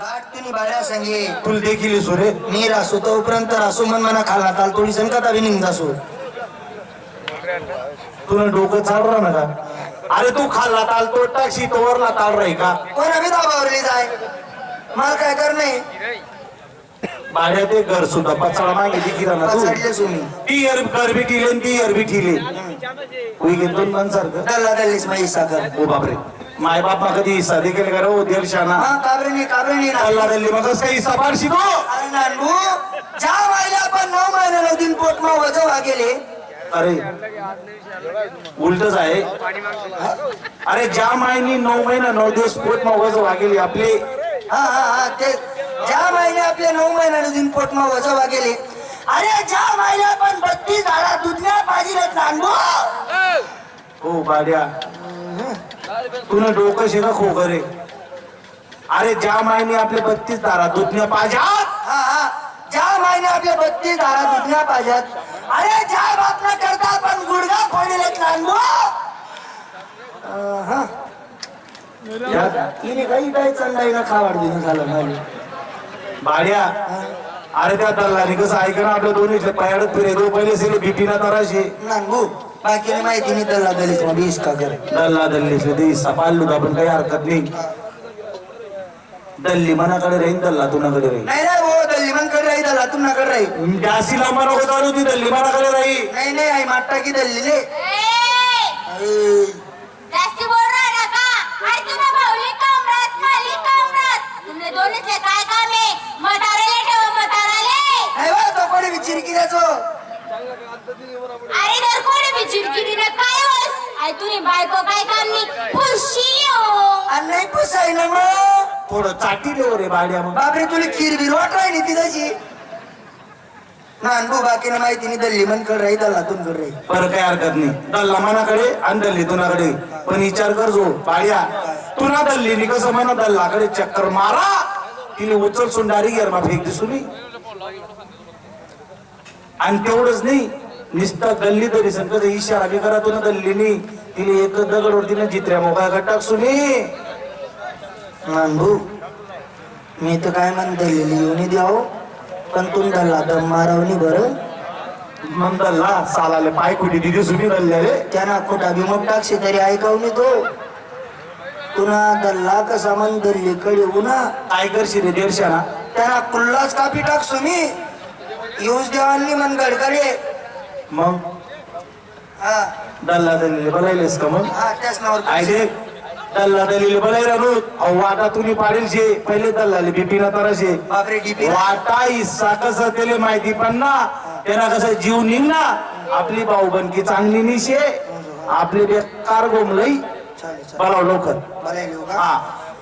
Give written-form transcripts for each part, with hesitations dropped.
गाठ तुम्ही बाळ्या सांगे तुला देखील सुरे नीर असो तोपर्यंत असो मन मना खाला ताल थोडी संकता बी निघ असो तुला डोकं चालणार ना का? अरे तू खाल्ला ताल तो टाकशी तोवरला ताल राही का? कोण अभि दाबावरली जाय मला काय कर नाही भाड्या ते घर सुद्धा पचाडा मागे दिखीला ना तू पचडले सुमी ती घर बी ठिले ती बी ठिले कोई घेतो मन सारखं दल्ला दल्लीस माई साखर ओ बापरे माय बाप ना कधी हिस्सा देखील करा हो देरशाना हा काबरे नाही अल्ला दिल्ली मग कसं काही हिस्सा पारशी तो अरे नानू ज्या महिला आपण 9 महिन्याला दिन पोट मा वजवा गेले अरे उलटच आहे अरे ज्या मायनी 9 महिना 9 दिवस पोट मा वजवा गेली आपले हा ते ज्या महिने आपले 9 महिन्याला दिन पोट मा वजवा गेले अरे ज्या महिला आपण 32 झाडा दुधण्या पाहिजे नानू हो बाड्या तुला डोकं शिका खो करे अरे ज्या मायने आपले 32 दारा दुधण्या पाहिजात ज्या महिने आपले 32 झाडा दुधण्या पाहिजेत अरे ज्या बातम्या करता आपण गुडगा फोडलेत नानू तिने काही चाललंय ना खावाड दिन झालं नाही बाड्या अरे त्या दल्लाने कसं ऐका ना आपल्या दोन्ही पायाडत फिरे दो पहिले सिले बीपीना तराशे नानू बाकी माहिती नाही दल्ला दलीस मध्ये इसका कर दल्ला दल्लीसले ते हिस्सा पाळलो आपण काही हरकत नाही दल्ली मनाकडे राहीन दल्ला तुनाकडे राहील नाही रे हो दल्ली मनकडे राही दल्ला तुमनाकडे राही जास्ती लांब नको चालू ती दल्ली मनाकडे राहील नाही आई माट्टा की दल्ली ले जास्ती बोल रहा ना का अरे तुला भाऊली कामरात माली कामरात तुमने दोन्ही से काय काम है मताराले ठेव मताराले नाही बा तो कोणी विचार द्याचो अरे दर कोणी बिचिरकी दिने काय होस आई तुनी बायको काय काम नी खुशी हो आणि नाही पुसाय ना मग थोडं चाटीले रे बाड्या मग बापरे तुला खीर बी रोट राही ती त्याची नानबू बाकीने माहिती नाही दल्ली मनकडे राही दल्ला तुमकडे राही बरं काही हरकत नाही दल्ला मनाकडे आणि दल्ली तुनाकडे पण विचार कर जो बाड्या तुना दल्ली कसं म्हणा दल्लाकडे चक्कर मारा तिने उचल सोंडारी गेरमा फेक दिसून आणि तेवढंच नाही निस्ता गल्ली तरी संकट इशारा बी करा तुला दल्लीनी तिने एक दगडवर तिने जित्र्या मोकळा गटाक सुनी नानबू मी तर काय म्हण दल्ली येऊन द्याव पण तुम दल्ला दम मारवणी बरं मग दल्ला सालाले पाय कुठे दिदी सुनी दल्ल्याले त्यांना खोटा बी मग टाकशे तरी ऐकावणी तो तुना दल्ला कसा मन दल्लीकडे उन्हा काय करशी रे देरशाना त्यांना कुल्लाच कापी टाकसो मी येऊच देवांनी मन गडकडे मग हा दल्ला दल्लीले बोलायलेस का मग त्याच नावर काय रे दल्ला दल्लीले बोलायला नो अहो वाटा तुम्ही पाडील शे पहिले दल्लाले बीपीना तराशे बापरे डीपी वाटा हिस्सा कसं त्याला माहिती पण ना त्यांना कसं जीव निघना आपली भाऊबंदकी चांगली निशे आपले बेकार गोमलई बोलाव लवकर हा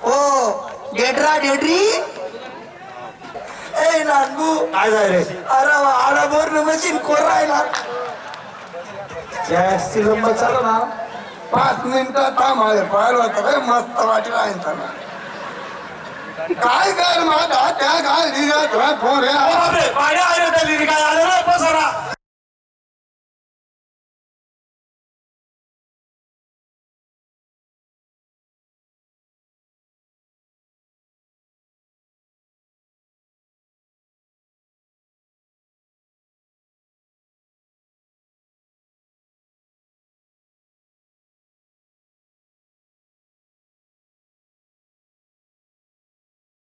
ओ डेडरा डेडरी ए नानबू काय जाय रे अरे आडा बोर मशीन कोरायला जास्ती लंब चालला ना 5 मिनिटं थांबाले पाहिलं होतं काय मस्त वाटलं आहे त्यांना काय कर माझा त्या काय दिला फोन रे बापरे पाड्या आले दल्लीने काय आलं रे पसारा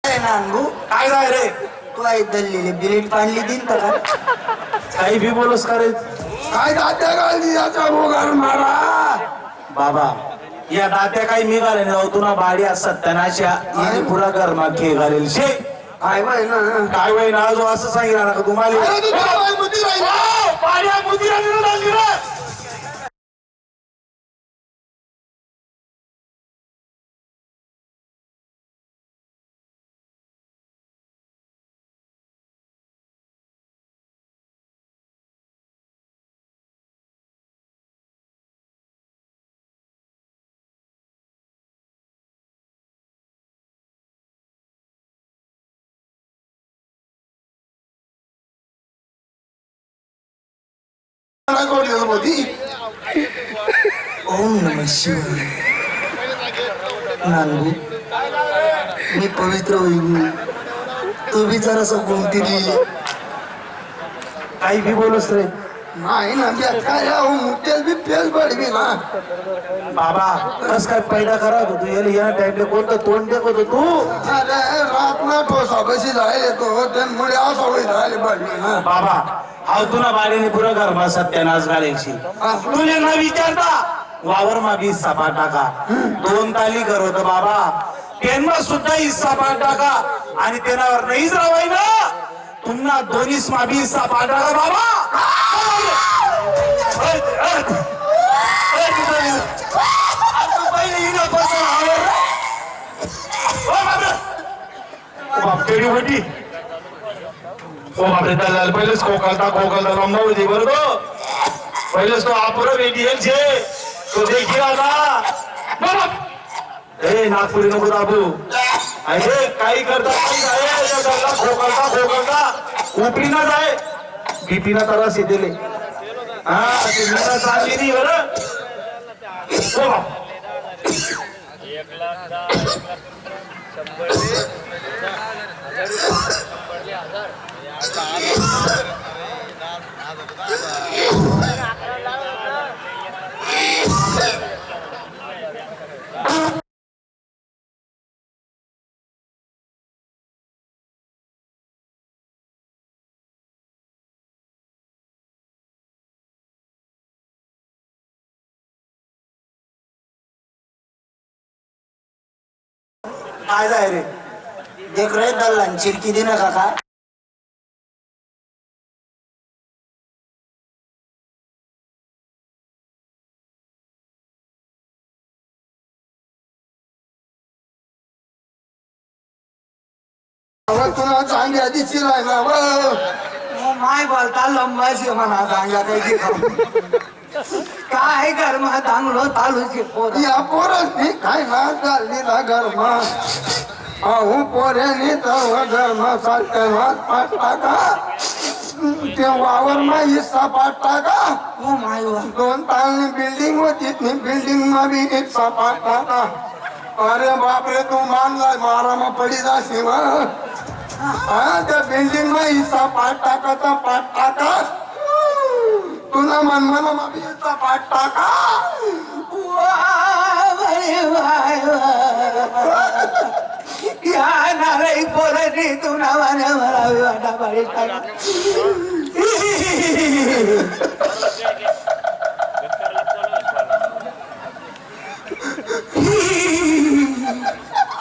नानबू काय जाय रे तू आई दल्लीले बिलेट पाणली दिन तर काही बी बोलस का रे काय दात्या काय दिला भोगार मारा बाबा या दात्या काही मी घाले नाही तुला बाडी सत्यानाशा हिने पुरा गरमा खे घालेल शे काय वय ना काय वय ना जो असं सांगितलं ना का तुम्हाला अरे तू तुला बाई बुद्धी राहिली पाड्या बुद्धी राहिली रे ओम नमः शिवाय नानबू मी पवित्र होईल तू बी जरासं घुमती काही बी बोलस रे नाही ना काय मुठ्यात बी फेस पडवी ना बाबा कस काय पैदा करा होतो तू या टाइमला कोणतं तोंड देत होतो तू अरे रात ना ठोसा कशी जायले तो त्यामुळे असं होईल राहिले पडवी ना बाबा हा तुला बाळीने पुरं घर सत्यानाश घालायची तुले न विचारता वावर मा बी हिस्सा टाका 2 ताली घर होत बाबा त्यांना सुद्धा हिस्सा टाका आणि त्यांनावर नाहीच रावाय ना तुम्हाला दोन्हीच मा बी हिस्सा टाका बाबा पहिलेच खोकलता लंबा होती बरं तो पहिलेच तो आपुर बेटी छे तो देखील आता ए नागपुरी नको दाबू अरे काही करता खोकलता उपरी ना जाय बीपी ना त्रास येते हा ते मीरा चालली नाही बरं काय जाय रे देख रे दल्लान चिरकी दे ना काका तुला चांगली आधी चिराय ना माय बोलता लंबाशी म्हणा चांगला काही काय गरमा चांगलो चालूची पोर या पोरांनी काय ना चालली ना घरमा अहो पोऱ्यानी तर घरमा चालते पाठ टाका ते वावर मा हिस्सा पाठ टाका हो माय 2 तालनी बिल्डिंग होती ती बिल्डिंग मा बी हिस्सा पाठ टाका अरे बापरे तू मानला मारा मा पडी जाशी हा त्या बिल्डिंग मा हिस्सा पाठ टाका तर पाठ टाका तुला मनमाना मा बी हिस्सा पाठ टाका या नाराई पोरांनी तुला मला म्हणावी वाटा पाडी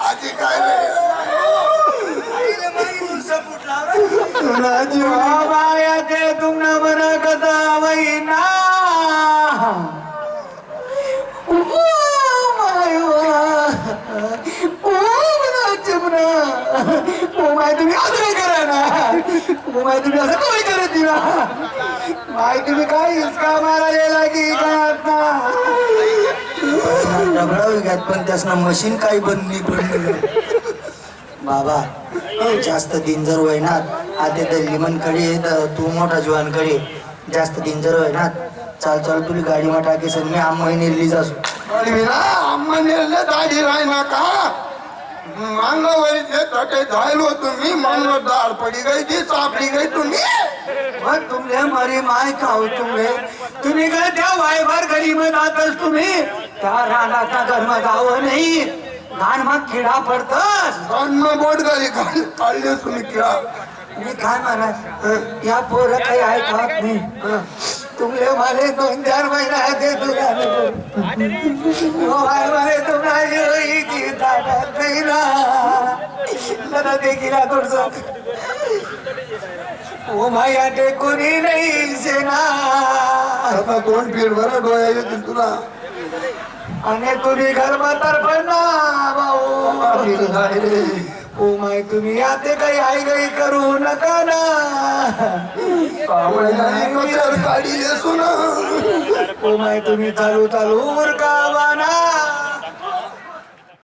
आजी काय रे बाया ते तुमना मना कथा वैना तुम्ही असं काय करा ना तुम्ही असं काय करत ना माय तुम्ही काय हिसका मारायला लागी काय आता डबडा विकत पण त्यासनं मशीन काही बनली पडली बाबा जास्त दिन जर वयनात आता दल्लीमनकडे तू मोठा जुवानकडे जास्त दिन जर वयनात चाल चाल तुला गाडी मा टाकेस मी आम्हा नेली जासू आम्हा नेले दाढी राही ना का मांगावर तटे झालो तुम्ही मांगवर दार पडी गई ती सापडी गई तुम्ही मग तुमले मरी माय खाऊ तुम्ही काय त्या वायभार घरी मग जातस तुम्ही त्या रानाचा घरमा जावं नाही घाण मग किडा पडतस जन्म बोट गली काढले तुम्ही किडा मी काय म्हणत या पोरं काही ऐकत नाही तुमले मला 2-4 महिना ते तुला थोडस ओ माया ते कोणी नाही सेना आता 2 फीट बरं डोळ्या येतील तुला आणि तुम्ही घर तर पण ना भाऊ ओ माय तुम्ही याते काही आई गई करू नका ना गाडी येसू ना ओ माय तुम्ही चालू चालू उरकावा ना